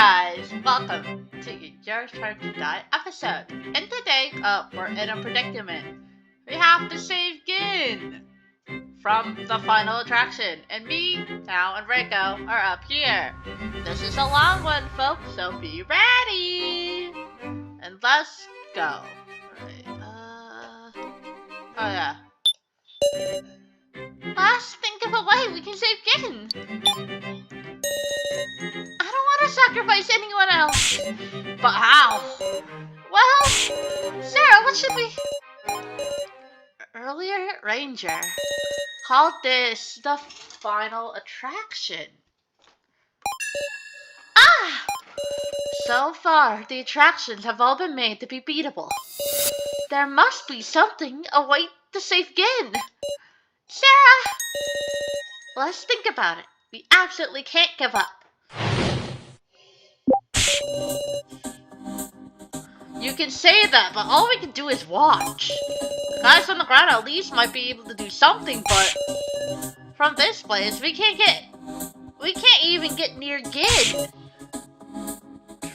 guys, welcome to Your Turn to Die episode. And today, we're in a predicament. We have to save Gin from the final attraction. And me, Tao, and Reiko are up here. This is a long one, folks, so be ready. And let's go. Right, oh yeah. Let's think of a way we can save Gin. I don't want to sacrifice anyone else. But how? Well, Sarah, what should we... Earlier Ranger called this the final attraction. Ah! So far, the attractions have all been made to be beatable. There must be something, a way to save Gin. Sarah! Let's think about it. We absolutely can't give up. You can say that, but all we can do is watch. The guys on the ground at least might be able to do something, but from this place, we can't even get near Gin.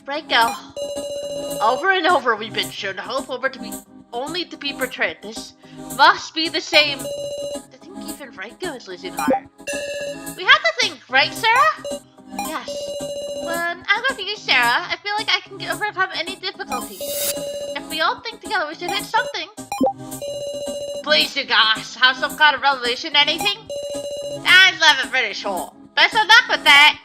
Reiko, over and over we've been shown hope only to be betrayed. This must be the same. I think even Reiko is losing heart. We have to think, right, Sarah? Yes. When I'm with you, Sarah, I feel like I can overcome any difficulties. If we all think together, we should hit something. Please, you guys, have some kind of revelation, anything? I'm never pretty sure. Best of luck with that.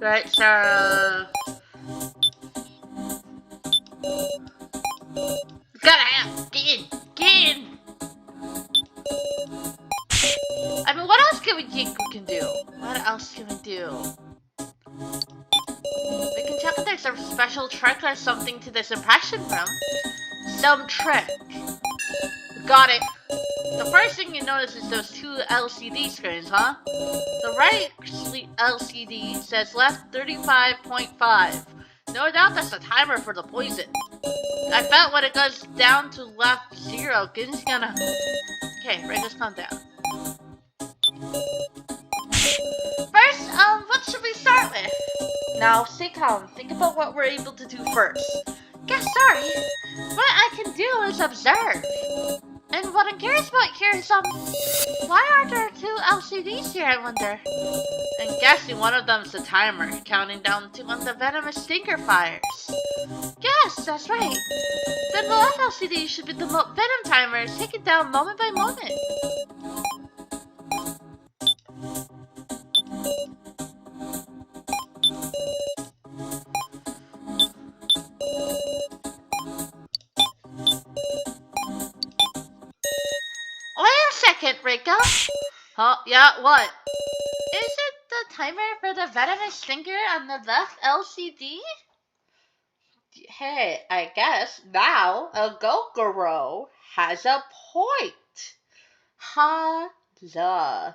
Right, Sarah. Gotta have Gin. I mean, what else can we think we can do? What else can we do? We can check if there's a special trick or something to this impression room. Some trick. Got it. The first thing you notice is those two LCD screens, huh? The right LCD says left 35.5. No doubt that's the timer for the poison. I bet when it goes down to left 0, Gin's gonna... Okay, right, just calm down. First, what should we start with? Now, stay calm. Think about what we're able to do first. Guess sorry. What I can do is observe. And what I'm curious about here is, why aren't there two LCDs here, I wonder? I'm guessing one of them's the timer, counting down to when the venomous stinker fires. Yes, that's right. Then the left LCD should be the venom timer, taken down moment by moment. Reiko? Oh, yeah, what? Is it the timer for the venomous stinker on the left LCD? Hey, I guess now a Gokuro has a point. Ha, duh.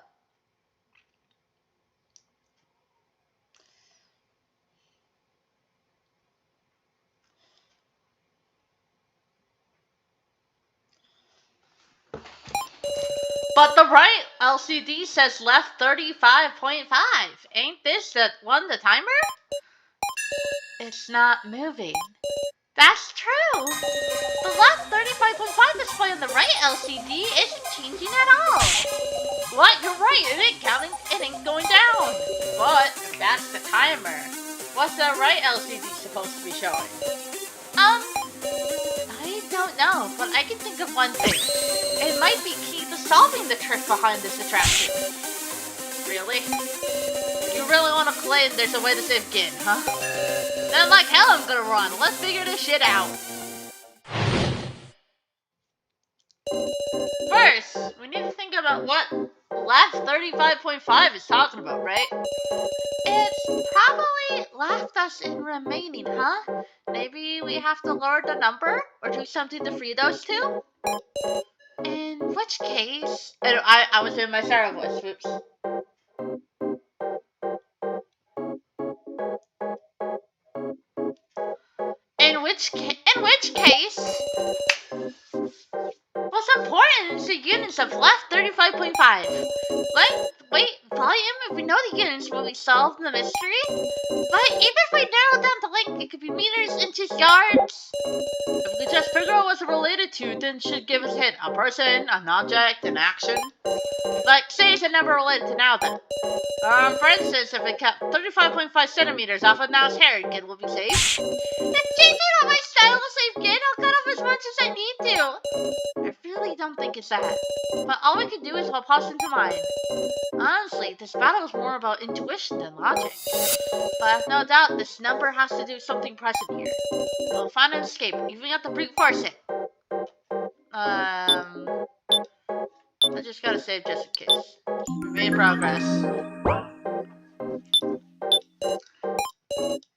But the right LCD says left 35.5. Ain't this the timer? It's not moving. That's true. The left 35.5 display on the right LCD isn't changing at all. What? You're right. It ain't going down. But if that's the timer, what's the right LCD supposed to be showing? I don't know, but I can think of one thing. It might be key to solving the trick behind this attraction. Really? You really want to claim there's a way to save Gin, huh? Then like hell I'm gonna run. Let's figure this shit out. First, we need to think about what left 35.5 is talking about, right? It's probably left us in remaining, huh? Maybe we have to lower the number or do something to free those two? In which case... I was in my Sarah voice, whoops. In which case... What's important is the units of left 35.5. Weight, volume, if we know the units, will we solve the mystery? But even if we narrow down the length, it could be meters, inches, yards. If we just figure out what it's related to, then it should give us a hint. A person, an object, an action. Like, say it's a number related to now then. For instance, if it kept 35.5 centimeters off of Now's hair, Gid will be safe. If changing all my style will save Gid, I'll cut off as much as I need to. I really don't think it's that. But all we can do is what pops into mind. Honestly, this battle is more about intuition than logic. But I've no doubt this number has to do something present here. We'll find an escape, even if we have to brute force it. I just gotta save just in case. We made progress.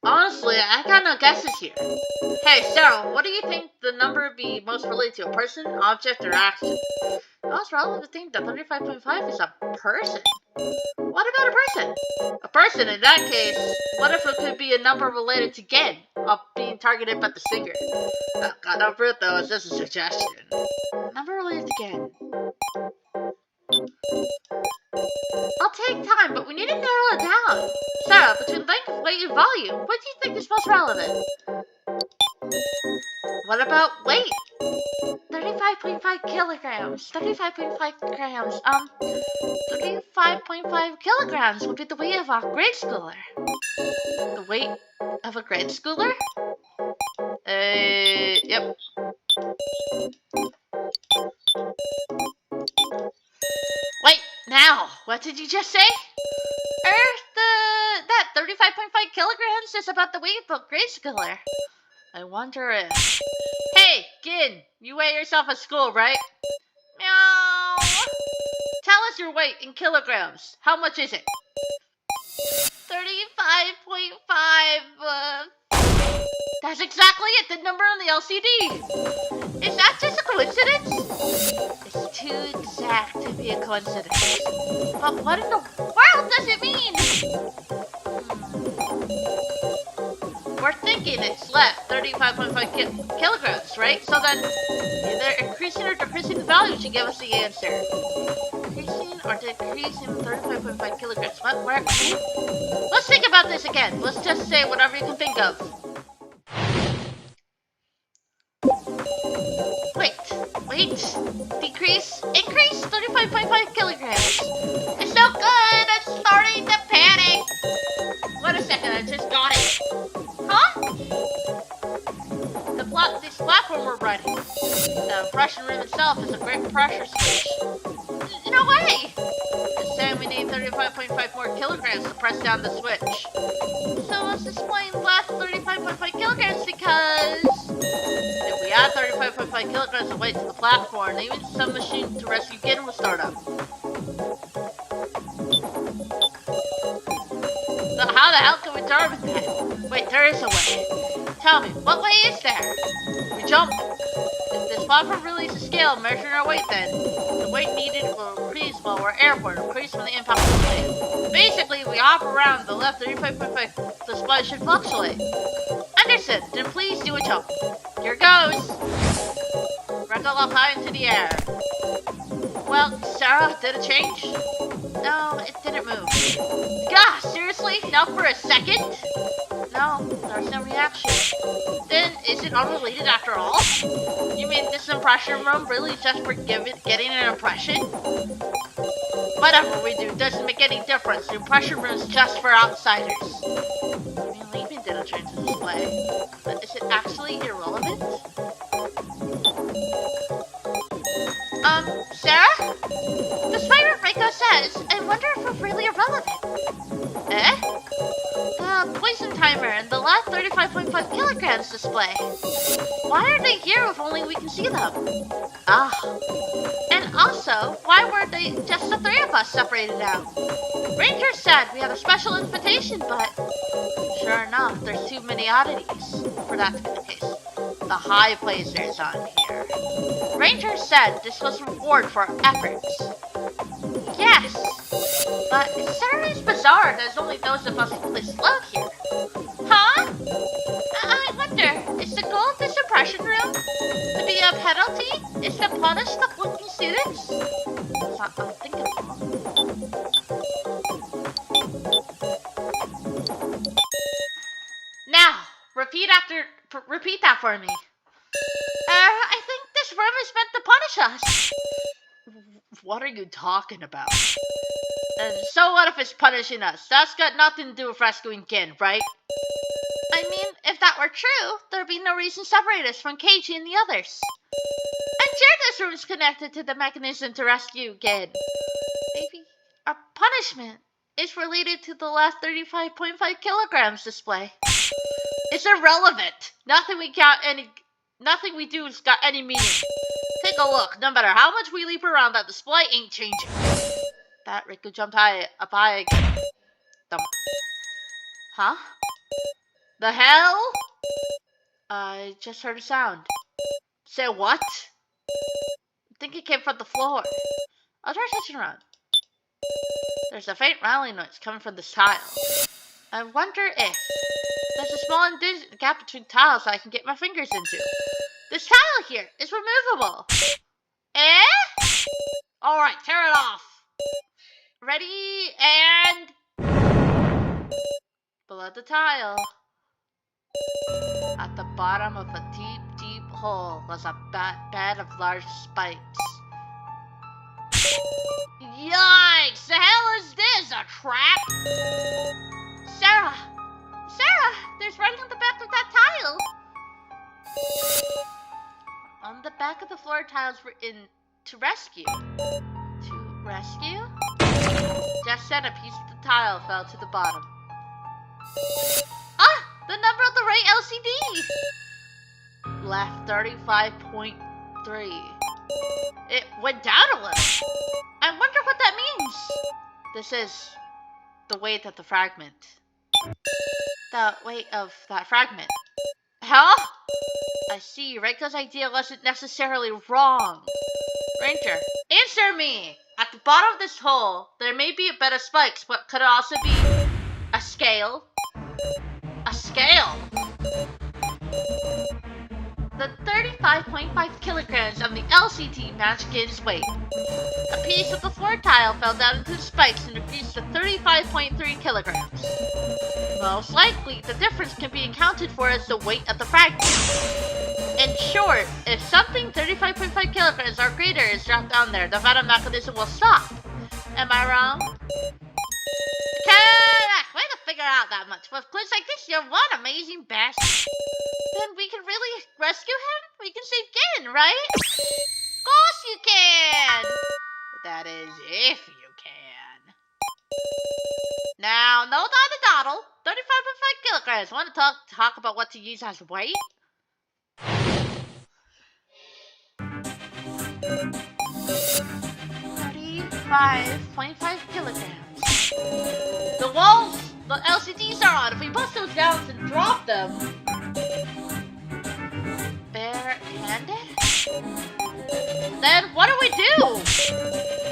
Honestly, I got no guesses here. Hey, Sarah, what do you think the number be most related to? A person, object, or action? Most relevant to think that 35.5 is a person. What about a person? A person, in that case, what if it could be a number related to Gid, of being targeted by the singer? Oh, God, no fruit though, it's just a suggestion. Number related to Gid. I'll take time, but we need to narrow it down. Sarah, between length, weight, and volume, what do you think is most relevant? What about weight? 35.5 kilograms. 35.5 grams. 35.5 kilograms would be the weight of a grade schooler. The weight of a grade schooler? Yep. Wait, now, what did you just say? That 35.5 kilograms is about the weight of a grade schooler. I wonder if... Hey, Gin, you weigh yourself at school, right? Meow. Tell us your weight in kilograms. How much is it? 35.5, That's exactly it, the number on the LCD. Is that just a coincidence? It's too exact to be a coincidence. But what in the world does it mean? We're thinking it's left 35.5 kilograms, right? So then, either increasing or decreasing the value should give us the answer. Increasing or decreasing 35.5 kilograms. What? Where? Let's think about this again. Let's just say whatever you can think of. Wait. Decrease. Increase 35.5 kilograms. It's so good. I'm starting to panic. Wait a second. I just got it. Huh? This platform we're riding. The impression room itself is a great pressure switch. No way! It's saying we need 35.5 more kilograms to press down the switch. So let's explain left 35.5 kilograms because if we add 35.5 kilograms of weight to the platform, even some machine to rescue Gid will start up. So how the hell can we determine that? Wait, there is a way. Tell me, what way is there? We jump. If this platform releases a scale measuring our weight then, the weight needed will increase while we're airborne, increase when the impact of the plane. Basically, we hop around the left 35.5 display should fluctuate. Understood, then please do a jump. Here goes. Wrinkle up high into the air. Well, Sarah, did it change? No, it didn't move. Gosh, seriously? Not for a second? No, there's no reaction. Then, is it unrelated after all? You mean this impression room really just for getting an impression? Whatever we do doesn't make any difference. The impression room is just for outsiders. I mean, leaving didn't change the display. But is it actually irrelevant? Sarah? Despite what Reiko says, I wonder if we're really irrelevant. Eh? The poison timer and the last 35.5 kilograms display. Why are they here if only we can see them? Ah. And Also, why were they just the three of us separated out? Ranger said we had a special invitation, but sure enough, there's too many oddities for that to be the case. The High Placers on here. Ranger said this was a reward for our efforts. Yes, but it certainly is bizarre there's only those of us who play slug here. Huh? I wonder, is the goal of the suppression room to be a penalty? Is to punish the flunky students? That's not unthinkable. Now, repeat that for me. I think this room is meant to punish us. What are you talking about? And so what if it's punishing us? That's got nothing to do with rescuing Gin, right? I mean, if that were true, there'd be no reason to separate us from Keiji and the others. I'm sure this room is connected to the mechanism to rescue Gin. Maybe our punishment is related to the last 35.5 kilograms display. It's irrelevant. Nothing we do has got any meaning. Take a look. No matter how much we leap around, that display ain't changing. That Riku jumped up high again. Huh? The hell? I just heard a sound. Say what? I think it came from the floor. I'll try touching around. There's a faint rattling noise coming from this tile. I wonder if there's a small gap between tiles I can get my fingers into. This tile here is removable. Eh? Alright, tear it off. Ready, and... Below the tile, at the bottom of a deep, deep hole, was a bed of large spikes. Yikes! The hell is this? A trap? Sarah! Sarah! There's writing on the back of that tile! On the back of the floor tiles were in to rescue. To rescue? Just then a piece of the tile fell to the bottom. Ah! The number on the right LCD! Left 35.3. It went down a little. I wonder what that means. This is the weight of the fragment. The weight of that fragment. Huh? I see. Reiko's idea wasn't necessarily wrong. Ranger, answer me! At the bottom of this hole, there may be a bed of spikes, but could it also be a scale? A scale? The 35.5 kilograms of the LCD matched Gin's weight. A piece of the floor tile fell down into the spikes and reduced to 35.3 kilograms. Most likely, the difference can be accounted for as the weight of the fragment. In short, if something 35.5 kilograms or greater is dropped down there, the venom mechanism will stop. Am I wrong? Correct! Way to figure out that much. With clues like this, you're one amazing best. Then we can really rescue him? We can save Gin, right? Of course you can! That is, if you can. Now, no dottle, 35.5 kilograms. Want to talk about what to use as weight? 35.5 kilograms. The walls, the LCDs are on. If we bust those down and drop them, bare-handed? Then what do we do?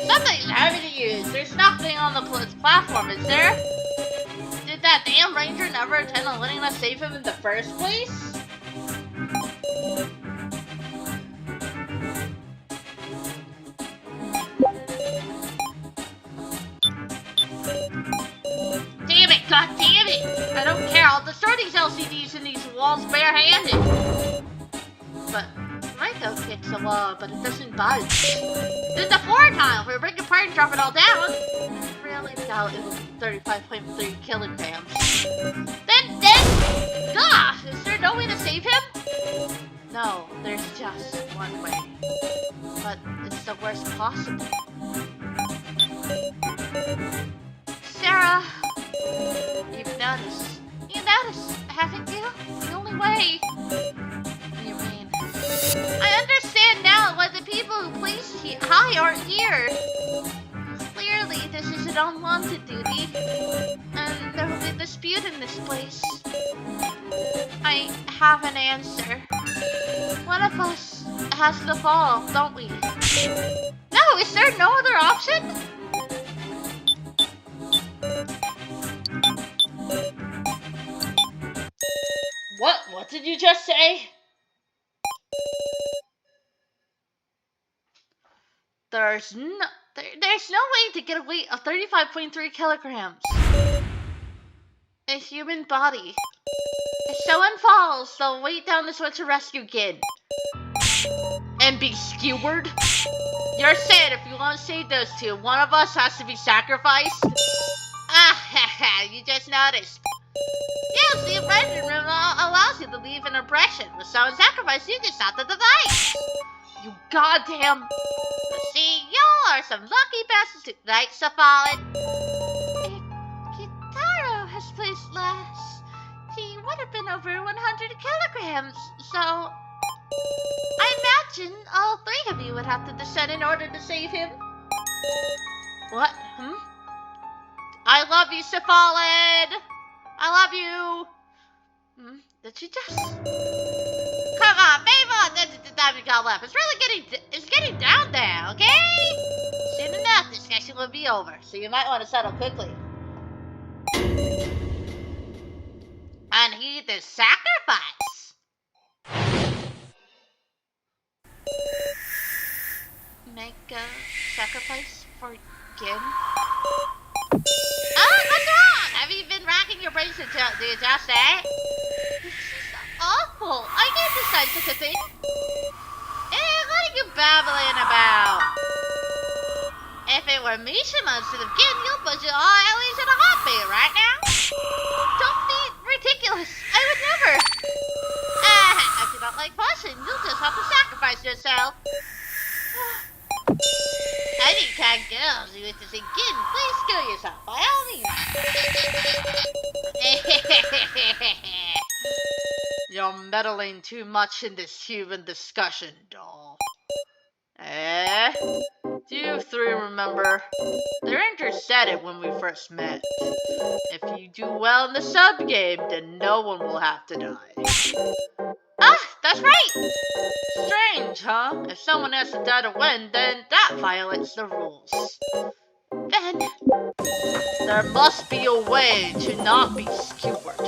Something's heavy to use. There's nothing on the platform, is there? Did that damn ranger never intend on letting us save him in the first place? Damn it, god damn it! I don't care, I'll destroy these LCDs in these walls bare-handed. But Reiko kicks the wall, but it doesn't budge. Then the floor tile, if we break it apart and drop it all down, I really doubt it will be 35.3 kilograms. Then, gosh, is there no way to save him? No, there's just one way. But it's the worst possible. Sarah, you've noticed. You noticed, haven't you? The only way. What do you mean? I understand now why the people who place high aren't an unwanted duty, and there will be a dispute in this place. I have an answer. One of us has to fall, don't we? No, is there no other option? What did you just say? There's no way to get a weight of 35.3 kilograms. A human body. If someone falls, they'll wait down this one to rescue Gin. And be skewered? You're saying if you want to save those two, one of us has to be sacrificed? Ah, you just noticed. Yeah, the impression room allows you to leave an impression. With someone sacrificed, you just not the device. You goddamn... See, y'all are some lucky bastards tonight, Safalin. If Kitaro has placed last, he would have been over 100 kilograms, so... I imagine all three of you would have to descend in order to save him. What? I love you, Safalin! I love you! Did she just... Come on, Mabel! That's the time we got left. It's getting down there, okay? Soon enough, this session will be over, so you might want to settle quickly. Unheed the sacrifice! Make a sacrifice for Gin? Oh, what's wrong? Have you been racking your brains to adjust that? This is awful. I can't decide such a thing. What are you babbling about? If it were Mishima instead of Gin, you'll push it all alleys in a heartbeat right now. Don't be ridiculous. I would never. If you don't like pushing, you'll just have to sacrifice yourself. Any kind girls who wish to see Gin, please kill yourself, by all means. You're meddling too much in this human discussion, doll. Do you three remember? The ranger said it when we first met. If you do well in the sub-game, then no one will have to die. Ah, that's right! Strange, huh? If someone has to die to win, then that violates the rules. Then, there must be a way to not be skewered.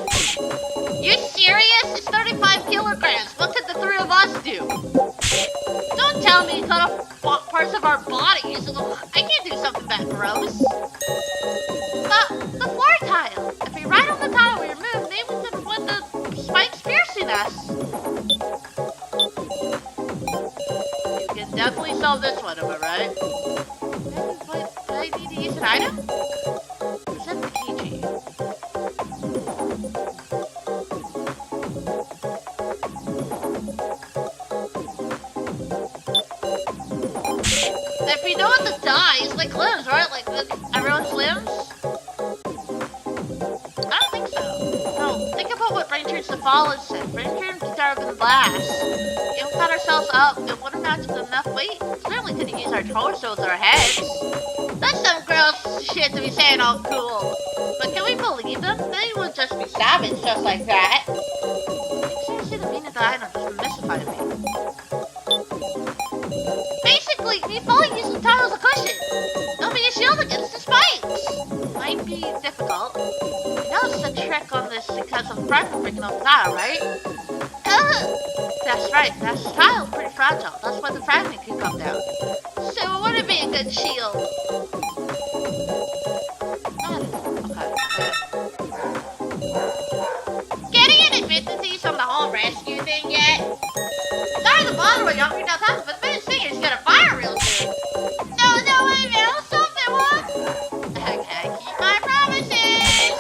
You serious? It's 35 kilograms. What could the three of us do? Don't tell me you cut off parts of our bodies. I can't do something that gross. The floor tile. If we ride on the tile we remove, maybe we can avoid the spikes piercing us. You can definitely solve this one, am I right? What, do I need to use an item? Present the KG. If we know what to die, it's like limbs, right? Like everyone's limbs? I don't think so. No, think about what Braintree Safalin said. Braintree and Kitaro have been last. If we cut ourselves up, it wouldn't match with enough weight. Certainly couldn't use our torsos or our heads. That's some gross shit to be saying all cool. But can we believe them? They would just be savage just like that. Seriously, the meaning of the item just mystified me. Basically, me falling using the tile as a cushion. It'll be a shield against the spikes. Might be difficult. You know it's a trick on this because of fragment breaking on the tile, right? That's right, that tile's pretty fragile. That's why the fragment can come down. So it wouldn't be a good shield. Okay. Getting any efficiencies from the whole rescue thing yet? Sorry the bother with y'all now time, but the thing is gonna fire real soon. No, wait a minute, I'll stop that one. I gotta keep my promises.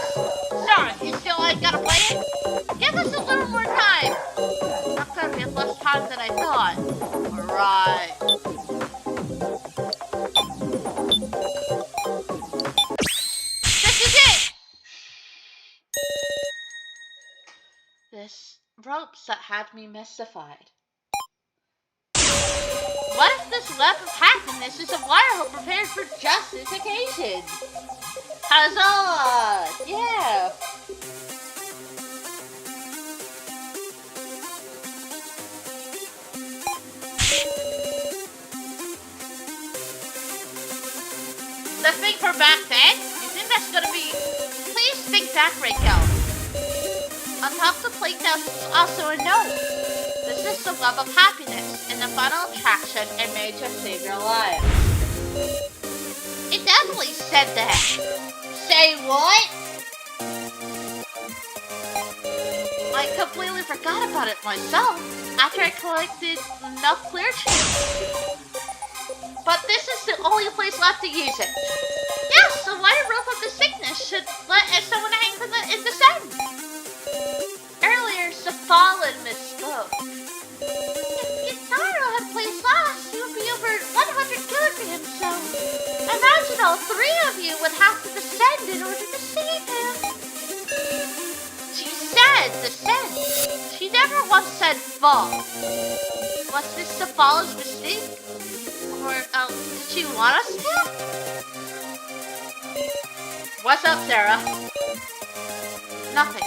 Sorry, you still ain't gotta play it? Give us a little more time. Not gonna be less time than I thought. Alright. This is it! This ropes that had me mystified. What if this web of happiness is a wire hook prepared for just this occasion? Huzzah! Yeah! The thing for back then? You think that's gonna be... Please think back, Reiko. On top of the plate there's also a note. This is the web of happiness, and the final attraction it may just save your life. It definitely said that. Say what? I completely forgot about it myself after I collected enough clear tubes. But this is the only place left to use it. Yes, the wire rope of the sickness should let someone hang from in the sun. Earlier, Safalin misspoke. If Gitaro had placed last, he would be over 100 kilograms, so imagine all three of you would have to descend in order to save him. She said descend. She never once said fall. Was this Safalin's mistake? Or, did she want us to? What's up, Sarah? Nothing.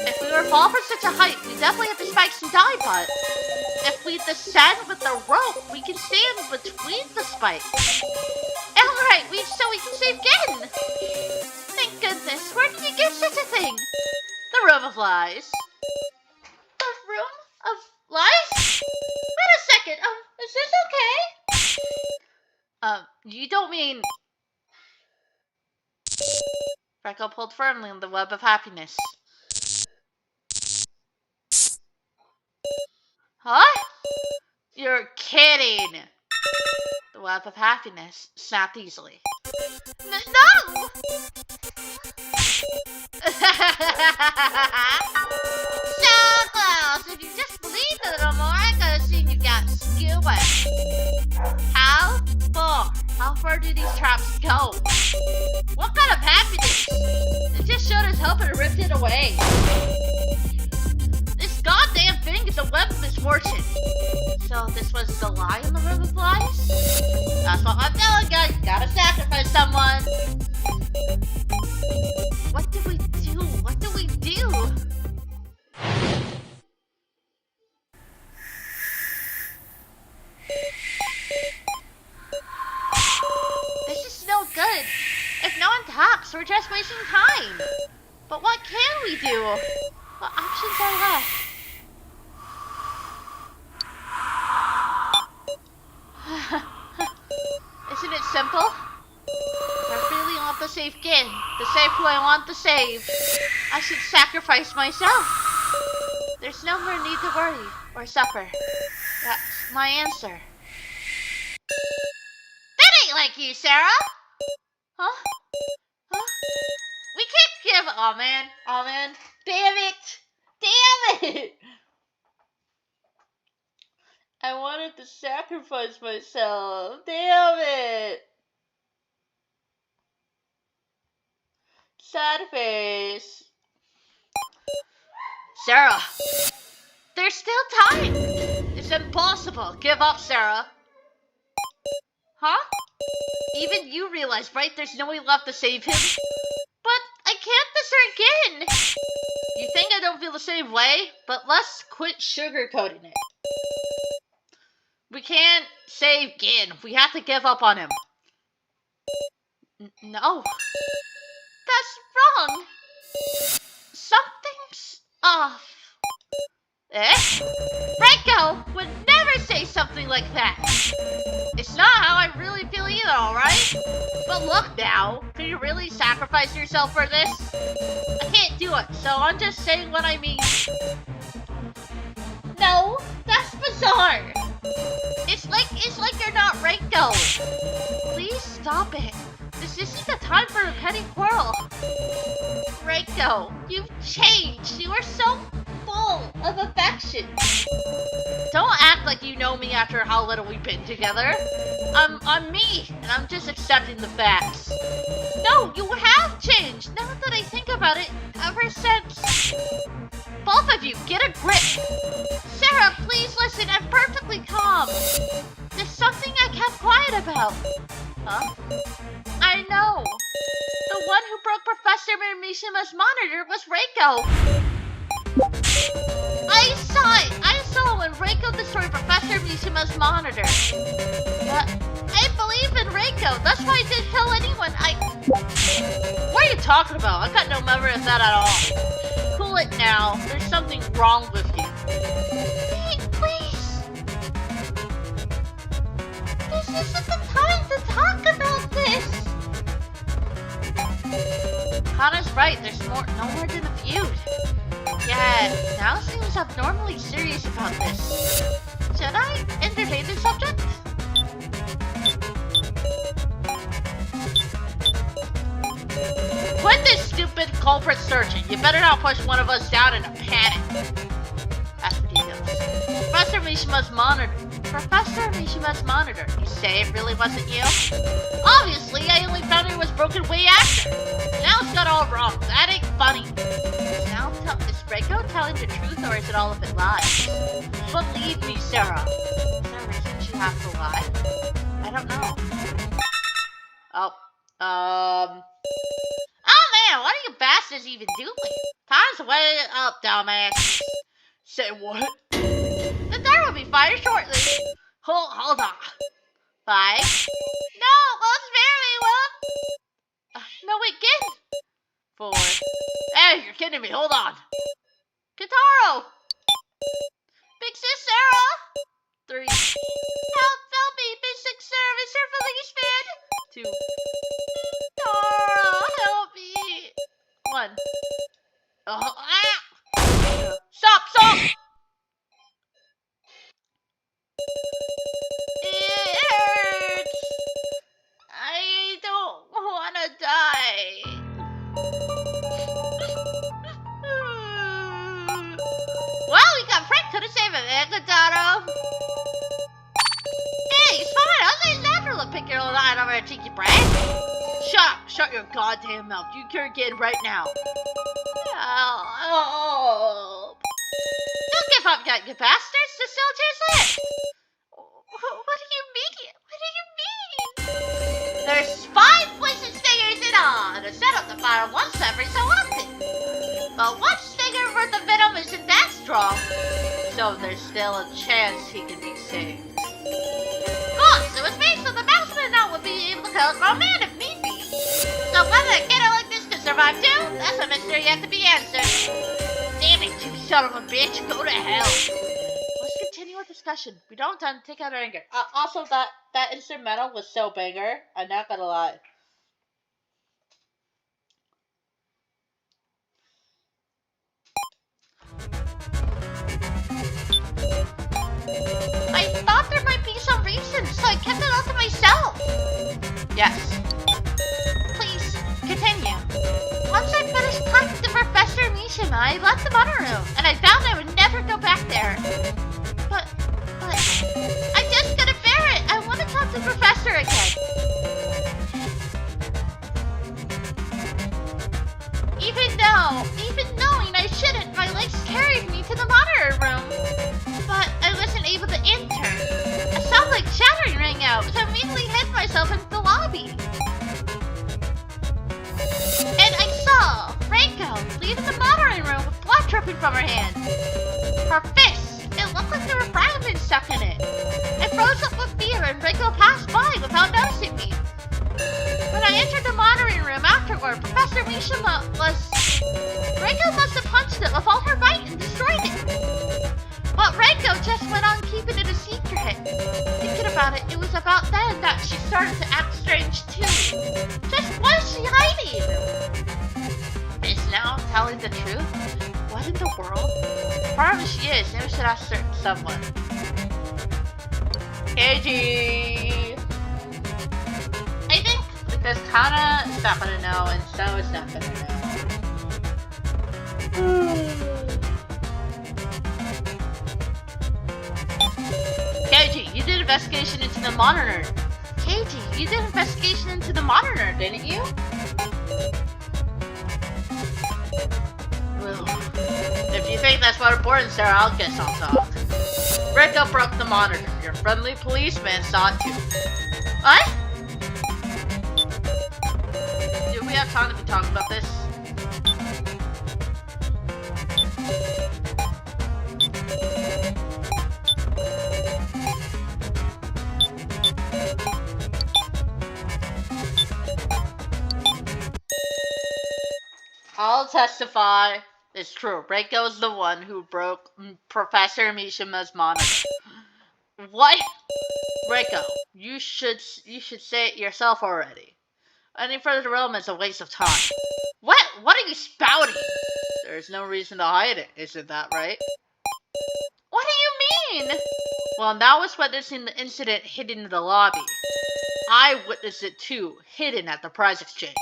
If we were to fall from such a height, we definitely have to spike some die, but if we descend with the rope, we can stand between the spikes. Alright, so we can save Gen! Thank goodness, where did you get such a thing? The Room of Lies. The Room of Lies? Wait a second, is this okay? You don't mean... Freckle pulled firmly on the web of happiness. Huh? You're kidding! The web of happiness snapped easily. No! So close! If you just believed a little more, I could have seen you got skill wet. How far? How far do these traps go? What kind of happiness? It just showed us hope and ripped it away. This goddamn thing is a web of misfortune. So this was the lie in the Room of Lies? That's what I'm telling you. You gotta sacrifice someone. What do we do? What do we do? This is no good. If no one talks, we're just wasting time. But what can we do? What options are left? Isn't it simple? I really want to save Gen, the save who I want to save. I should sacrifice myself. There's no more need to worry or suffer. That's my answer. That ain't like you, Sarah! Huh? Huh? We can't give... Aw, man. Aw, man. Damn it! Damn it! I wanted to sacrifice myself. Damn it! Sad face. Sarah, there's still time. It's impossible. Give up, Sarah. Huh? Even you realize, right? There's no way left to save him. But I can't desert Gen. You think I don't feel the same way? But let's quit sugarcoating it. We can't save Gen. We have to give up on him. No. That's wrong. Something's off. Eh? Franco would never say something like that. It's not how I really feel either, alright? But look now, can you really sacrifice yourself for this? I can't do it, so I'm just saying what I mean. No, that's bizarre. It's like you're not Reiko. Please stop it. This isn't the time for a petty quarrel. Reiko, you've changed. You are so full of affection. Don't act like you know me after how little we've been together. I'm me, and I'm just accepting the facts. No, you have changed. Now that I think about it, ever since... Both of you, get a grip. Sarah, please listen. I'm perfectly calm. This something I kept quiet about. Huh? I know. The one who broke Professor Mishima's monitor was Reiko. I saw it. I saw when Reiko destroyed Professor Mishima's monitor. But I believe in Reiko. That's why I didn't tell anyone. What are you talking about? I got no memory of that at all. Cool it now. There's something wrong with you. Hey, please. This isn't the time to talk about this. Hana's right. There's no more than a feud. Yeah, now seems abnormally serious about this. Should I entertain the subject? Quit this stupid culprit searching. You better not push one of us down in a panic. That's ridiculous. Professor Mishima's monitor. Professor Mishima's monitor. You say it really wasn't you? Obviously, I only found it was broken way after. Now it's got all wrong. That ain't funny. Now, is Reiko telling the truth or is it all a bit lies? Believe me, Sarah. Is there a reason she has to lie? I don't know. Oh man, what are you bastards even doing? Time's way up, dumbass. Say what? The door will be fired shortly. Hold on. 5. No, well, spare me, Will. No, wait, again. 4. Hey, you're kidding me. Hold on. Kitaro. Big sis Sarah. 3. Help me, basic service or policeman. 2. Kitaro, help me. 1. Stop! It hurts. I don't want to die. Well, we got Frank to save him, eh, Kitaro? Hey, it's fine. I'll say natural to pick your old eye over a cheeky brat. Shut up. Shut your goddamn mouth. You cure again right now. Oh. Don't give up yet, you bastards. There's still 2 left. What do you mean? There's 5 places figures in all. To set up the fire once every so often. But one stinger worth of venom isn't that strong. So there's still a chance he can be saved. Good, it was made so the Mouseman now would be able to kill a grown man if need be. So whether a kiddo like this could survive too, that's a mystery yet to be answered. Damn it, you son of a bitch, go to hell. Let's continue our discussion. We don't done take out our anger. Also, that instrumental was so banger. I'm not gonna lie. I thought there might be some reason, so I kept it all to myself. Yes. Please, continue. Once I finished talking to Professor Mishima, I left the monitor room, and I vowed I would never go back there. But, I just couldn't bear it. I want to talk to the Professor again. Even knowing I shouldn't, my legs carried me to the monitor room. But I wasn't able to enter. A sound like shattering rang out, so I immediately hid myself into the lobby. And I saw Reiko leaving the monitoring room with blood dripping from her hand. Her fists, it looked like there were fragments stuck in it. I froze up with fear and Reiko passed by without noticing me. When I entered the monitoring room afterward, Professor Mishima Reiko must have punched it with all her might and destroyed it. But Reiko just went on keeping it a secret. Thinking about it, it was about then that she started to act strange too. Just what is she hiding? Is now telling the truth? What in the world? Probably she is. Maybe we should ask someone. KG! I think because Kana is not gonna know and So is not gonna know. KG, you did investigation into the monitor. KG, you did investigation into the monitor, didn't you? Well, if you think that's more important, Sarah, I'll guess I'll talk. Reiko broke the monitor. your friendly policeman saw it too. What? Do we have time to be talking about this? I'll testify. It's true. Reiko is the one who broke Professor Mishima's monitor. What? Reiko, you should say it yourself already. Any further development is a waste of time. What? What are you spouting? There's no reason to hide it, isn't that right? What do you mean? Well, now was witnessing the incident hidden in the lobby. I witnessed it too, hidden at the prize exchange.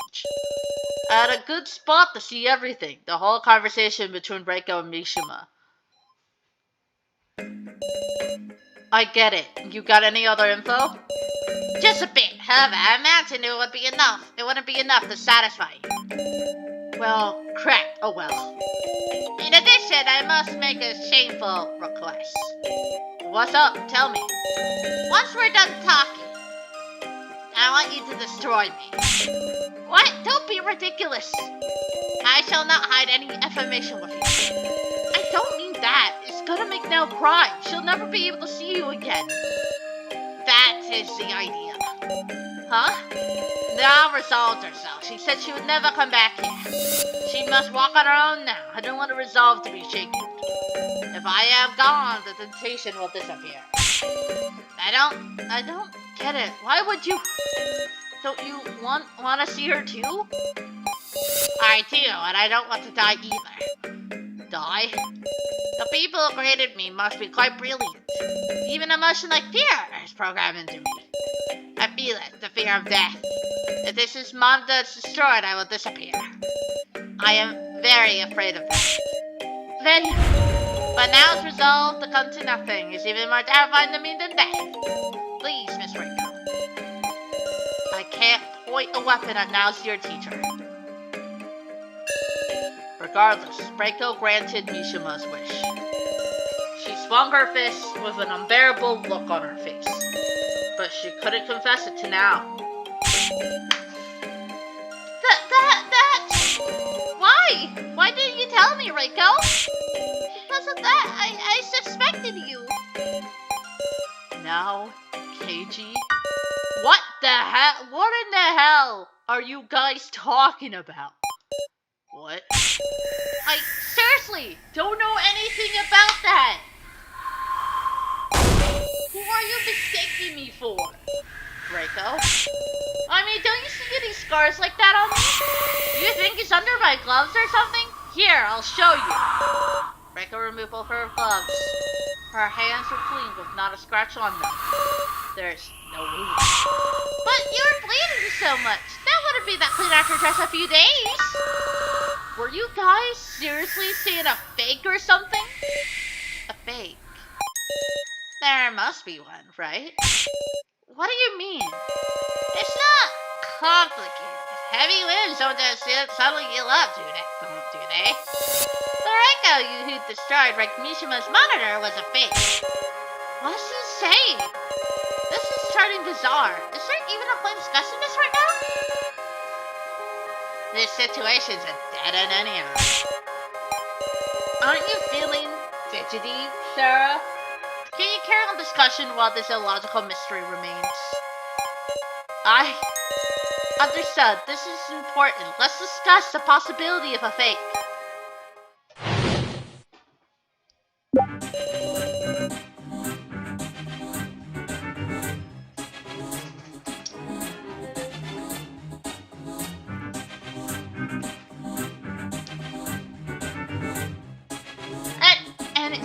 I had a good spot to see everything, the whole conversation between Reiko and Mishima. I get it. You got any other info? Just a bit. However, I imagine it would be enough. It wouldn't be enough to satisfy you. Well, crap. Oh well. In addition, I must make a shameful request. What's up? Tell me. Once we're done talking, I want you to destroy me. What? Don't be ridiculous. I shall not hide any information with you. I don't mean that. It's gonna make Nell cry. She'll never be able to see you again. That is the idea. Huh? Nell resolved herself. She said she would never come back here. She must walk on her own now. I don't want her resolve to be shaken. If I am gone, the temptation will disappear. I don't get it. Why would you... Don't you want to see her too? I do, and I don't want to die either. Die? The people who created me must be quite brilliant. Even emotion like fear is programmed into me. I feel it, the fear of death. If this is monitor is destroyed, I will disappear. I am very afraid of that. Then, but now it's resolved to come to nothing is even more terrifying to me than death. Please, Miss Reiko. I can't point a weapon at Nao's dear teacher. Regardless, Reiko granted Mishima's wish. She swung her fist with an unbearable look on her face, but she couldn't confess it to Nao. Why? Why didn't you tell me, Reiko? Because of that, I suspected you. Now, Keiji? What the hell? What in the hell are you guys talking about? What? I seriously don't know anything about that. Who are you mistaking me for? Reiko? I mean, don't you see any scars like that on me? You think it's under my gloves or something? Here, I'll show you. Reiko removed both her gloves. Her hands were clean with not a scratch on them. There's no wound. But you were bleeding so much. That wouldn't be that clean after just a few days. Were you guys seriously seeing a fake or something? A fake? There must be one, right? What do you mean? It's not complicated. Heavy winds don't just suddenly heal up, do they? The Reiko who destroyed Mishima's monitor was a fake. What's he saying? This is turning bizarre. Is there even a point discussing this right now? This situation's a dead end anyhow. Aren't you feeling fidgety, Sarah? Can you carry on discussion while this illogical mystery remains? Understood. This is important. Let's discuss the possibility of a fake.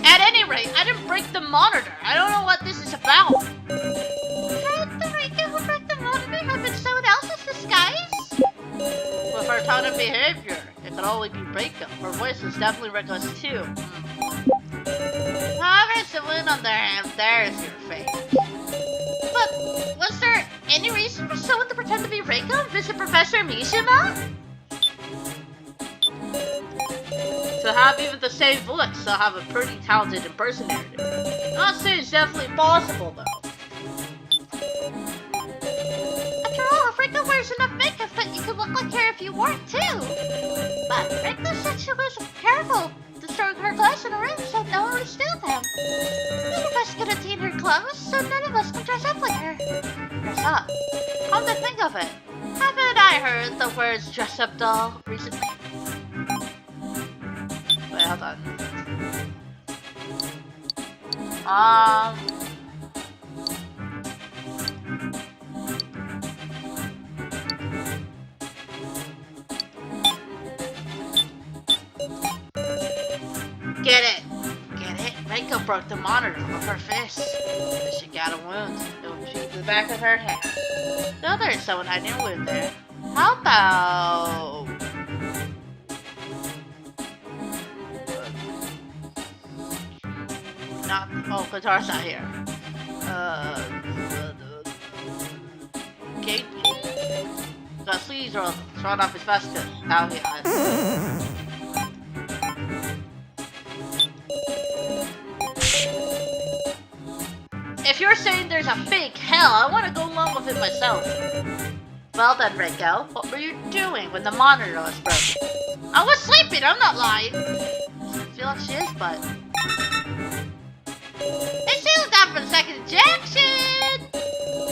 At any rate, I didn't break the monitor. I don't know what this is about. Could the Reiko who broke the monitor have been someone else's disguise? With her tone of behavior, it could only be Reiko. Her voice was definitely reckless too. However, it's a wound on their hand. There's your fate. But was there any reason for someone to pretend to be Reiko and visit Professor Mishima? To have even the same voice, they'll have a pretty talented impersonator. Not saying it's definitely possible though. there's enough makeup that you could look like her if you wore it too. But Rachel said she was careful destroying her clothes in a room so no one would steal them. None of us could obtain her clothes, so none of us could dress up like her. Dress up? Come to think of it, haven't I heard the words dress up doll recently? Wait, hold on. Get it! Get it? Reiko broke the monitor with her fist. She got a wound. It was to the back of her head. No, there's someone hiding a wound there. How about... Not... Oh, Guitar's not here. Kate? The sleeves are thrown off his vest. Now he has... If you're saying there's a big hell, I want to go along with it myself. Well then, Reiko, what were you doing when the monitor was broken? I was sleeping, I'm not lying. I feel like she is, but... Hey, she was down for the second injection!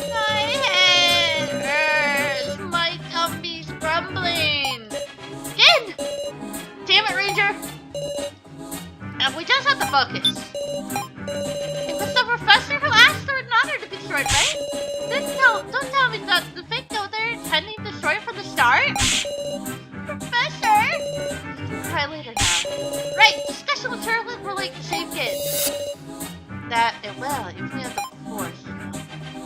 My head hurts, my tummy's grumbling. Again! Damn it, Ranger! And we just have to focus. It was the professor who asked for an honor to be destroyed, right? Don't tell me that the fake they're intending to destroy it from the start? Professor! You can cry later now. Right, discussion with her will relate to save kids. That it will, if we have the force.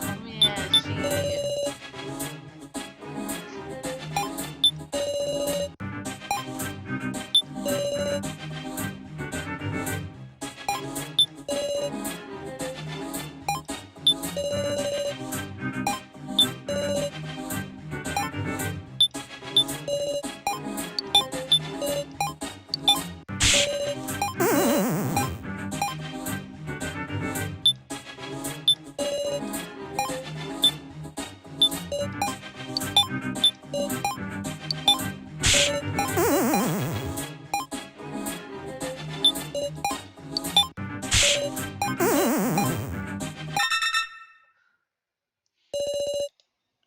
Let me see.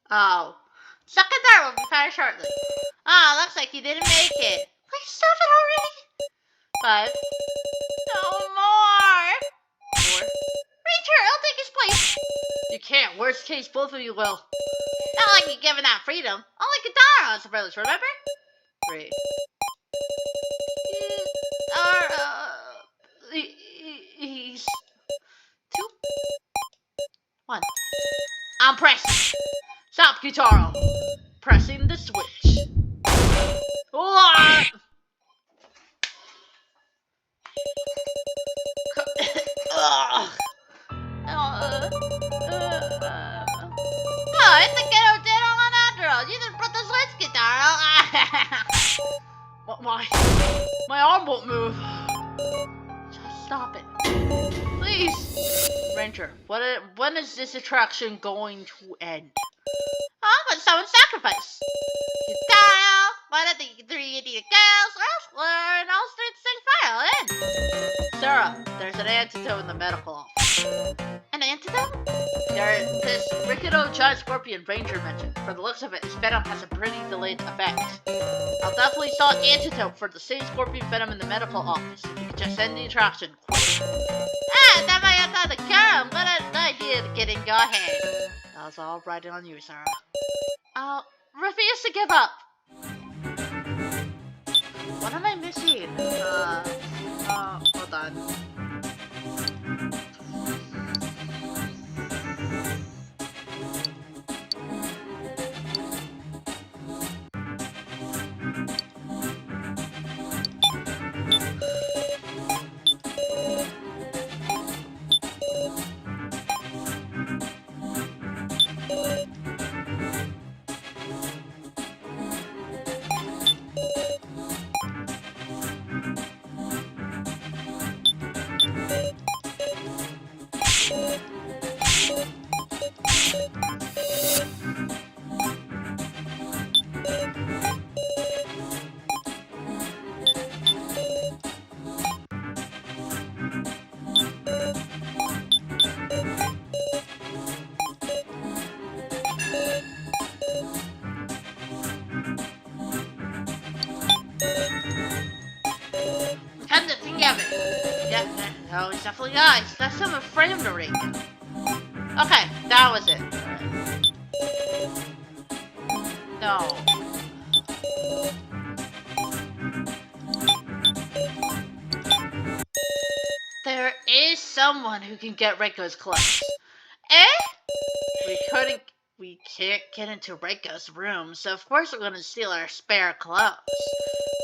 Oh. Secondary will be finished shortly. Ah, looks like you didn't make it. Please stop it already. 5. No more. 4. Ranger, I'll take his place. You can't. Worst case, both of you will. Not like you're giving out freedom. Only Guitar has the brothers, remember? 3. He's 2. 1. I'm pressing. Stop, Guitaro. Pressing the switch. I think I don't did all on after all. You didn't put the switch, Guitaro. My arm won't move. Just stop it. Please. Ranger, when is this attraction going to end? When someone sacrifice. Guitaro, one of the 3 idiot girls, wrestler, and all streets sing file in. Sarah, there's an antidote in the medical office. An antidote? This Rikido Giant Scorpion Ranger mentioned. For the looks of it, his venom has a pretty delayed effect. I'll definitely saw an antidote for the same scorpion venom in the medical office. You can just end the attraction quick. That might outside the cure. I'm glad the idea to get in. Go ahead. That was all right on you, Sarah. Refuse to give up. What am I missing? Hold on. Yeah, no, it's definitely eyes. That's someone framed the ring. Okay, that was it. No. There is someone who can get Reiko's clothes. Eh? We can't get into Reiko's room, so of course we're gonna steal our spare clothes.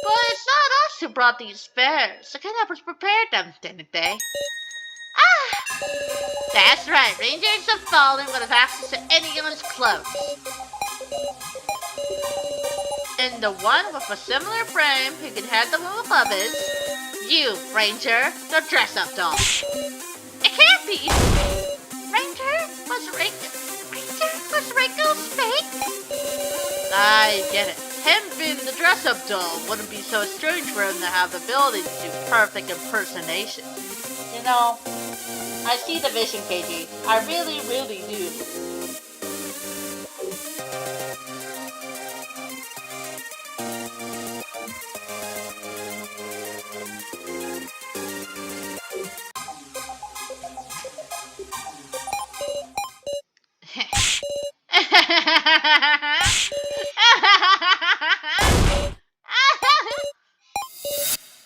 But it's not us who brought these spares. The kidnappers prepared them, didn't they? Ah! That's right, Rangers of Fallen would have access to anyone's clothes. And the one with a similar frame who can handle the club is you, Ranger, the dress-up doll. It can't be! Ranger was Reiko's fake? I get it. Him being the dress-up doll wouldn't be so strange for him to have the ability to do perfect impersonation. You know, I see the vision, KG. I really, really do.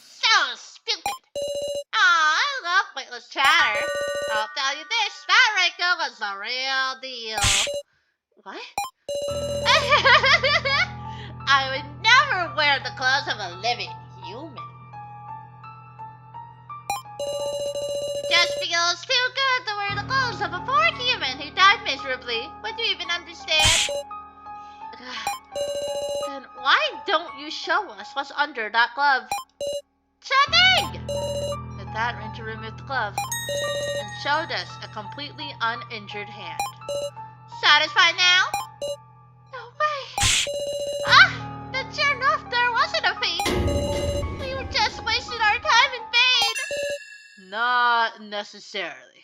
So stupid. Aw, I love pointless chatter. I'll tell you this, that Reiko was the real deal. What? I would never wear the clothes of a living human. It just feels too good to wear the clothes of a poor human who died miserably. Would you even understand? Then why don't you show us what's under that glove? Nothing! With that, Ranger removed the glove and showed us a completely uninjured hand. Satisfied now? No way! Ah! Then sure enough, there wasn't a fate. We were just wasting our time in vain. Not necessarily.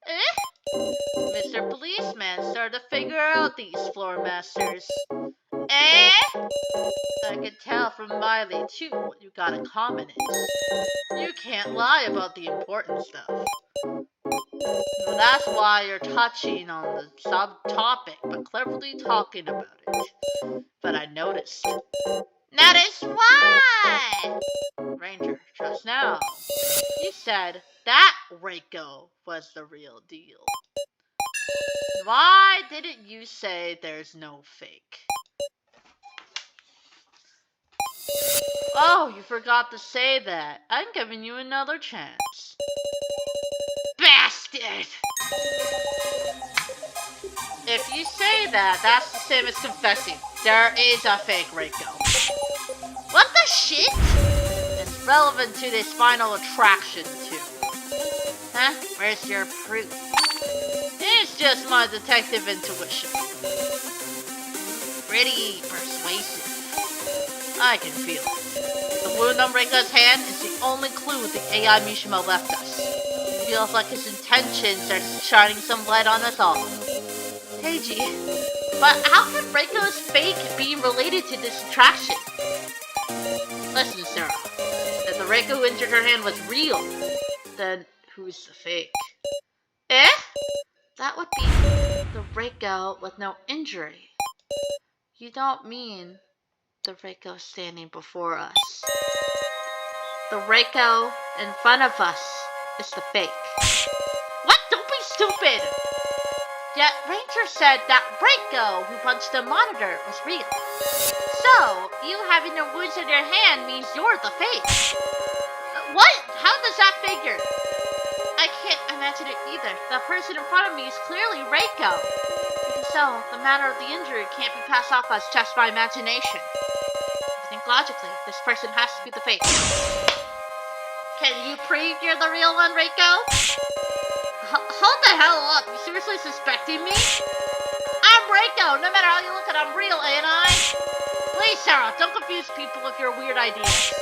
Eh? Mr. Policeman started to figure out these floor masters. Eh? I can tell from Miley, too, what you got in common is. You can't lie about the important stuff. Well, that's why you're touching on the subtopic, but cleverly talking about it. But I noticed. Notice what? Ranger, just now, you said that Reiko was the real deal. Why didn't you say there's no fake? Oh, you forgot to say that. I'm giving you another chance. Bastard! If you say that, that's the same as confessing. There is a fake Reiko. What the shit? It's relevant to this final attraction, too. Huh? Where's your proof? It's just my detective intuition. Pretty persuasive. I can feel it. The wound on Reiko's hand is the only clue the AI Mishima left us. It feels like his intentions are shining some light on us all. Teiji, but how can Reiko's fake be related to this attraction? Listen, Sarah. If the Reiko who injured her hand was real, then who's the fake? Eh? That would be the Reiko with no injury. You don't mean the Reiko standing before us. The Reiko in front of us is the fake. What? Don't be stupid! Yet Ranger said that Reiko who punched the monitor was real. So, you having the wounds in your hand means you're the fake. What? How does that figure? I can't imagine it either. The person in front of me is clearly Reiko. Even so, the matter of the injury can't be passed off as just my imagination. I think logically, this person has to be the fake. Can you prove you're the real one, Reiko? Hold the hell up. You seriously suspecting me? I'm Reiko. No matter how you look at it, I'm real, ain't I? Please, Sarah, don't confuse people with your weird ideas.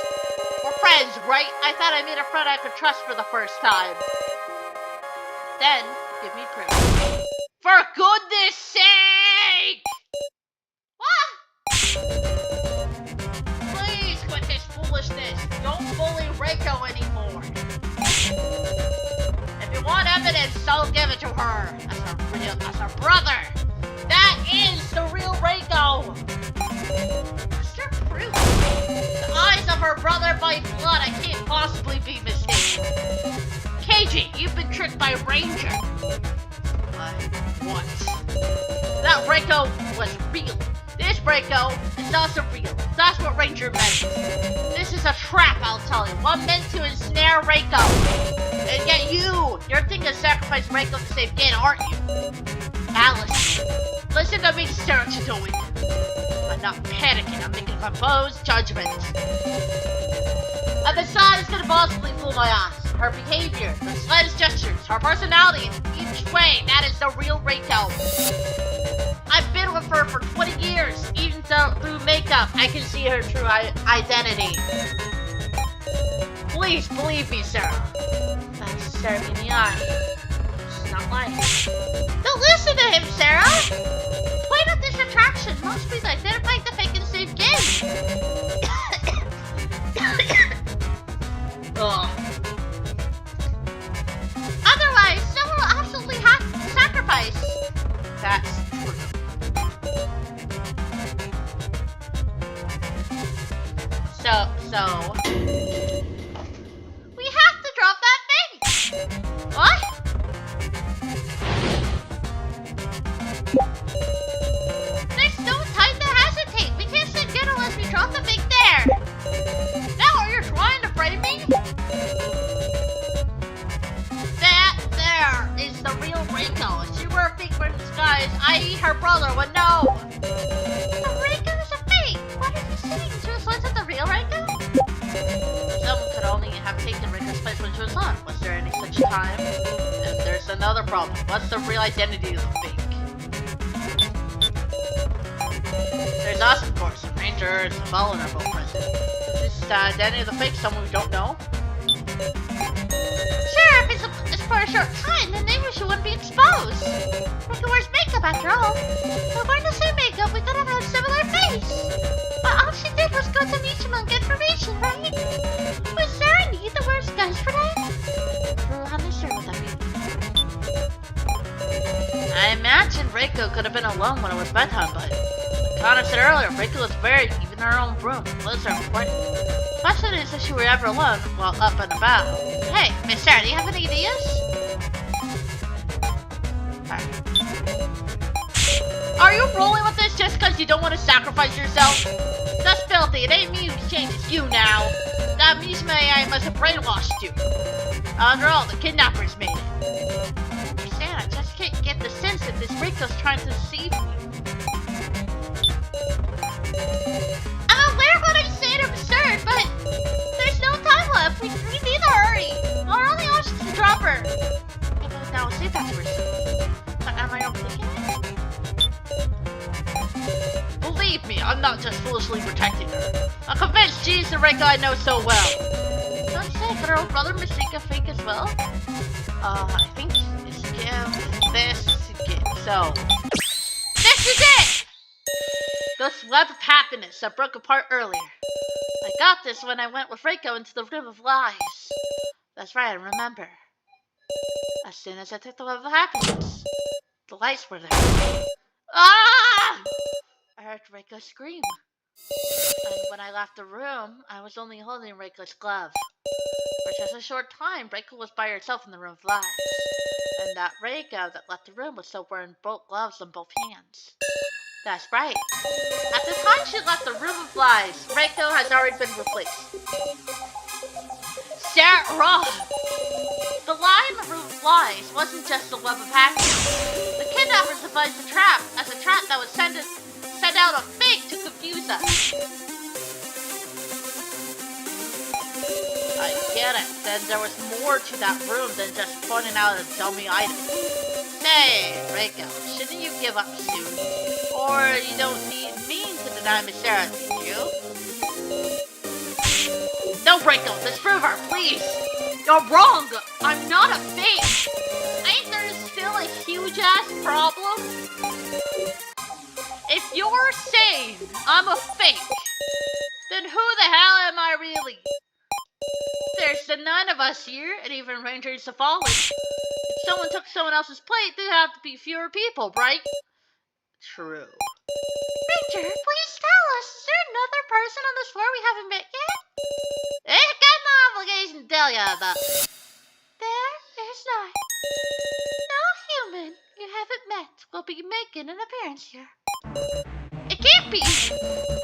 We're friends, right? I thought I made a friend I could trust for the first time. Then, give me proof. For goodness sake! What? Please quit this foolishness. Don't bully Reiko anymore. If you want evidence, I'll give it to her. As her brother. That is the real Reiko. Mr. Proof. The eyes of her brother by blood. I can't possibly be mistaken. KG, you've been tricked by Ranger. What? That Reiko was real. This Reiko is also real. That's what Ranger meant. This is a trap, I'll tell you. One meant to ensnare Reiko. And yet you're thinking of sacrificing Reiko to save Gin, aren't you? Alice, listen to me, Sarah Chidori. I'm not panicking, I'm making composed judgments. And besides, it's gonna possibly fool my eyes. Her behavior, the slightest gestures, her personality, in each way, that is the real Reiko. I've been with her for 20 years. Even through makeup, I can see her true identity. Please believe me, Sarah. That's staring me in the eye. She's not lying. Don't listen to him, Sarah! The point of this attraction must be that they're playing the fake and safe game. Otherwise, someone will absolutely have to sacrifice. That's true. So, we have to drop that thing. What? There's no time to hesitate. We can't sit good unless we drop the thing there. Now, are you trying to frame me? That there is the real Reiko. If she were a fake in disguise, i.e. her brother would know. The Reiko is a fake. What are you saying? She was once at the real Reiko? Someone could only have taken Reiko's place when she was on. Was there any such time? And there's another problem. What's the real identity of the fake? There's us, of course. The Ranger and Mullen are both present. Is this the identity of the fake someone we don't know? Sure, if it's for a short time, then maybe she wouldn't be exposed. Reiko wears makeup after all. If we're wearing the same makeup, we could have had a similar face. But all she did was go to Mishima and get information, right? Was there a need to wear a disguise for that? Well, I'm not sure what that means. I imagine Reiko could have been alone when it was bedtime, but Connor said earlier, Reiko was buried even in her own room. Liz are important. The question is if she were ever alone while up and about. Hey, Miss Sarah, do you have any ideas? Are you rolling with this just because you don't want to sacrifice yourself? That's filthy. It ain't me who's changed, it's you now. That Mishima AI must have brainwashed you. After all, the kidnappers made it. Sam, I just can't get the sense that this Reiko's trying to deceive me. I'm aware of what I'm saying is absurd, but there's no time left. We need to hurry. Our only option is to drop her. Now, see if that's herself. But am I overthinking it? Believe me, I'm not just foolishly protecting her. I'm convinced she's the Reiko I know so well. Don't say, could her old brother mistake a fake as well? I think this so. This is it! This web of happiness that broke apart earlier. I got this when I went with Reiko into the Room of Lies. That's right, I remember. As soon as I took the web of happiness, the lights were there. Ah! I heard Reiko scream. And when I left the room, I was only holding Reiko's glove. For just a short time, Reiko was by herself in the Room of Lies. And that Reiko that left the room was still wearing both gloves on both hands. That's right. At the time she left the Room of Lies, Reiko has already been replaced. Sarah! The lie in the Room of Lies wasn't just the web of happiness. The kidnappers devised a trap that would send out a fake to confuse us. I get it. Then there was more to that room than just pointing out a dummy item. Say, Reiko, shouldn't you give up soon? Or you don't need me to deny Miss Sarah, do you? No, Reiko, disprove her, please! You're wrong! I'm not a fake! Ain't there still a huge-ass problem? If you're saying I'm a fake, then who the hell am I really? There's the 9 of us here, and even Ranger Safari. If someone took someone else's plate, there'd have to be fewer people, right? True. Ranger, please tell us, is there another person on this floor we haven't met yet? I've got no obligation to tell you about it. There's not. No human you haven't met will be making an appearance here. It can't be!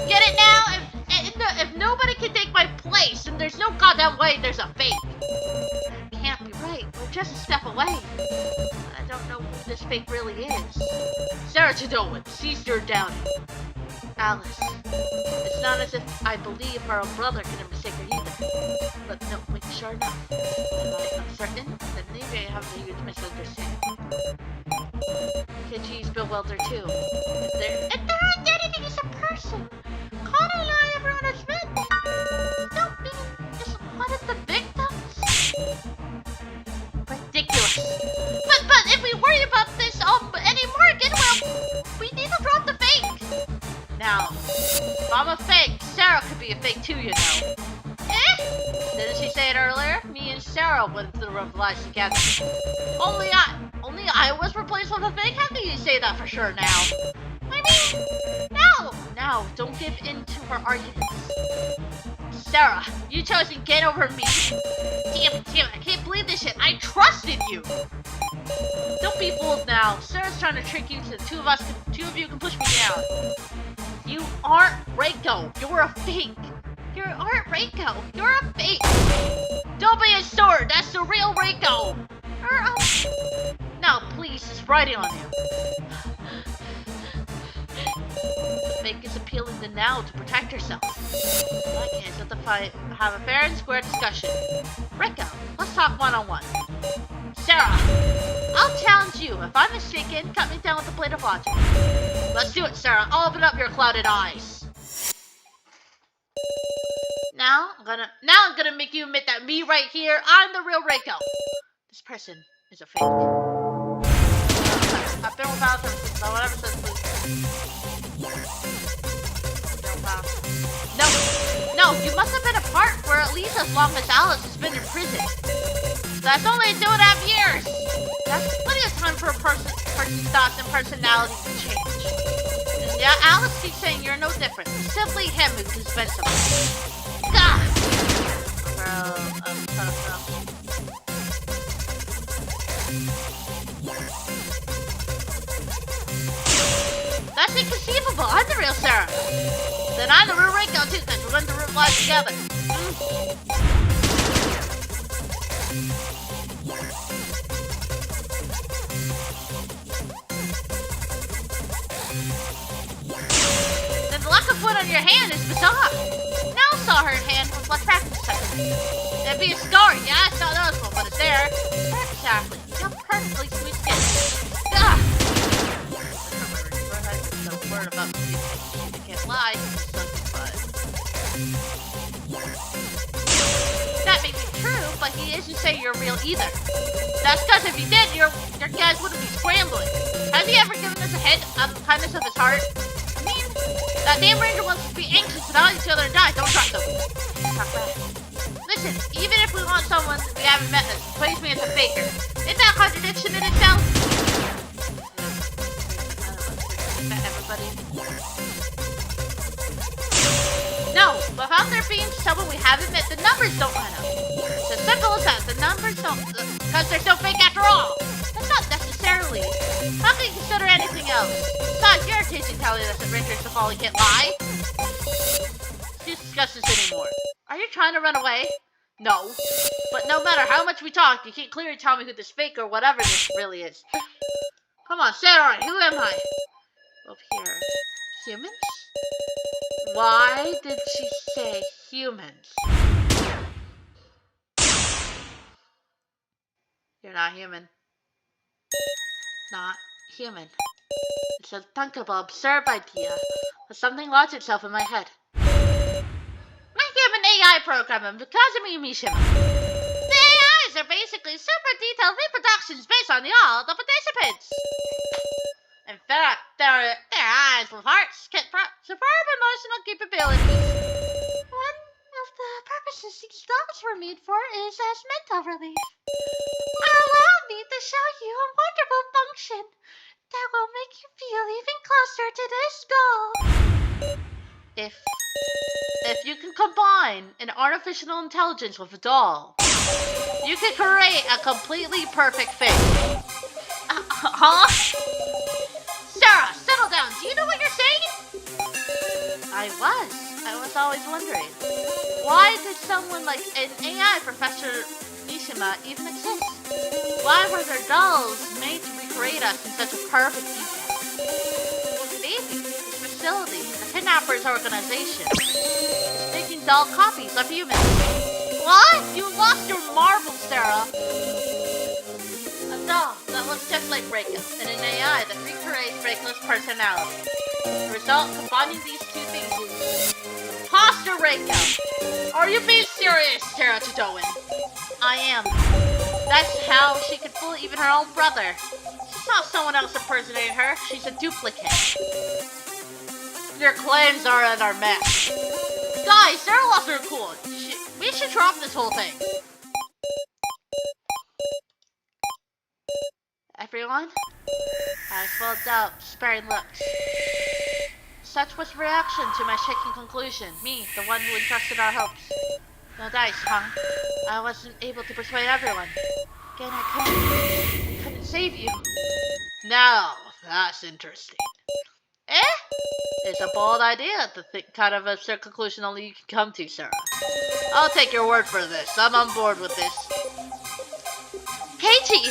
Get it now? If nobody can take my place, then there's no goddamn way there's a fake. Can't be right. We're just a step away. I don't know who this fake really is. Sarah Chadowan, cease your doubting. Alice, it's not as if I believe her own brother can have mistaken her either. But no, wait, sure enough. I'm certain that they may have a huge misunderstanding. Kitchi's bewildered too. If their identity is a person, can't I lie everyone has met them? Don't mean is one of the victims? Ridiculous. But if we worry about this any more again, well, we need to drop the fake. Now, if I'm a fake, Sarah could be a fake too, you know. Didn't she say it earlier? Me and Sarah went through the lives together. Only I was replaced with a fake? How can you say that for sure now? I mean, no! Now, don't give in to her arguments. Sarah, you chose to get over me. Damn it, I can't believe this shit. I trusted you! Don't be fooled now. Sarah's trying to trick you so the two of you can push me down. You aren't Reiko. You're a fake. You aren't Reiko. You're a fake. Don't be a sword. That's the real Reiko. No, please. It's writing on you. Fake is appealing to now to protect herself. I can't let the fight have a fair and square discussion. Reiko, let's talk one-on-one. Sarah, I'll challenge you. If I'm mistaken, cut me down with a blade of logic. Let's do it, Sarah. I'll open up your clouded eyes. Now I'm gonna make you admit that me right here, I'm the real Reiko. This person is a fake. I've been without her since whatever since No, you must have been apart for at least as long as Alice has been in prison. That's only 2.5 years. That's plenty of time for a person's thoughts and personality to change. And yeah, Alice keeps saying you're no different. It's simply him who can spend something. God! That's inconceivable. I'm the real Sarah. Then I'm the real Reiko too, because we're going to root lives together. Then the lack of foot on your hand is bizarre. Now saw her hand with less practice. It'd be a scar, yeah, it's not noticeable, but it's there. Exactly. You have perfectly smooth skin. Ugh. The word about you can't lie, but that may be true, but he isn't saying you're real either. That's because if he did, your guys wouldn't be scrambling. Has he ever given us a hint of the kindness of his heart? I mean, that damn ranger wants us to be anxious about each other and die. Don't trust him. Listen, even if we want someone we haven't met us, plays me as a faker. Isn't that a contradiction in itself? Everybody. No, without there being someone we haven't met, the numbers don't line up. It's as simple as that. The numbers don't, because they're so fake after all. That's not necessarily. How can you consider anything else? Besides, your attention telling us that Ranger Safari can't lie. Let's discuss this anymore. Are you trying to run away? No. But no matter how much we talk, you can't clearly tell me who this fake or whatever this really is. Come on, say it alright. Who am I? Over here. Humans? Why did she say humans? You're not human. Not human. It's a thinkable, absurd idea, but something lodged itself in my head. My human AI program because of Mishima. The AIs are basically super detailed reproductions based on all the participants. In fact, their eyes with hearts can superb emotional capabilities. One of the purposes purpose these dolls were made for is as mental relief. Allow me to show you a wonderful function that will make you feel even closer to this goal. If you can combine an artificial intelligence with a doll, you can create a completely perfect face. Huh? Sarah, settle down. Do you know what you're saying? I was always wondering, why did someone like an AI Professor Mishima even exist? Why were their dolls made to recreate us in such a perfect detail? Well, maybe this facility, the kidnappers' organization, is making doll copies of humans. What? You lost your marbles, Sarah. A doll that looks just like Reiko, and an AI that recreates Reiko's personality. The result, combining these two things is Imposter Reiko. Are you being serious, Sarah Chidoin? I am. That's how she could fool even her own brother. She's not someone else impersonating her. She's a duplicate. Your claims are at our mess. Guys, Sarah lost her cool. We should drop this whole thing. Everyone? I followed out, sparing looks. Such was the reaction to my shaking conclusion. Me, the one who entrusted our hopes. No dice, huh? I wasn't able to persuade everyone. Again, I couldn't save you. Now, that's interesting. Eh? It's a bold idea to think kind of absurd conclusion only you can come to, Sarah. I'll take your word for this. I'm on board with this. Katie!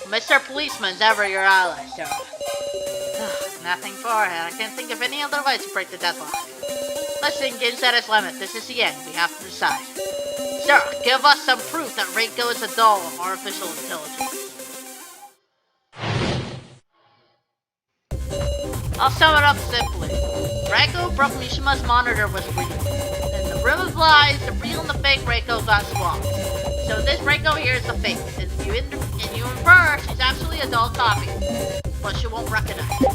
Mr. Policeman's ever your ally, Sarah. Nothing for it. I can't think of any other way to break the deadlock. Listen, game's at its limit. This is the end. We have to decide. Sarah, give us some proof that Reiko is a doll of artificial intelligence. I'll sum it up simply. Reiko broke Mishima's monitor was real. In the room of lies, the real and the fake Reiko got swapped. So this Reiko here is the fake. And you infer she's actually a doll copy. But she won't recognize it.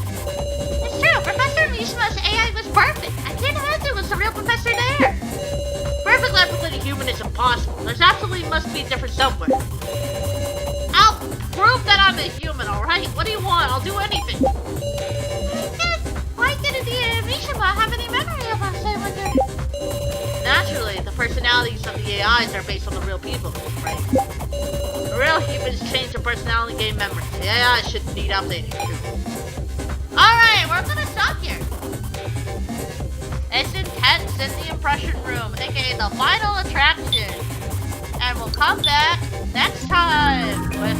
It's true, Professor Mishima's AI was perfect. I can't imagine it was the real professor there. Perfect replicating human is impossible. There's absolutely must be a difference somewhere. I'll prove that I'm a human, alright? What do you want? I'll do anything. Why didn't the Mishima have any memory of us, I wonder? Naturally, the personalities of the AIs are based on the real people, right? The real humans change their personality, gain memory. The AI should need updating. Alright, we're gonna stop here. It's intense in the impression room, aka the final attraction. And we'll come back next time with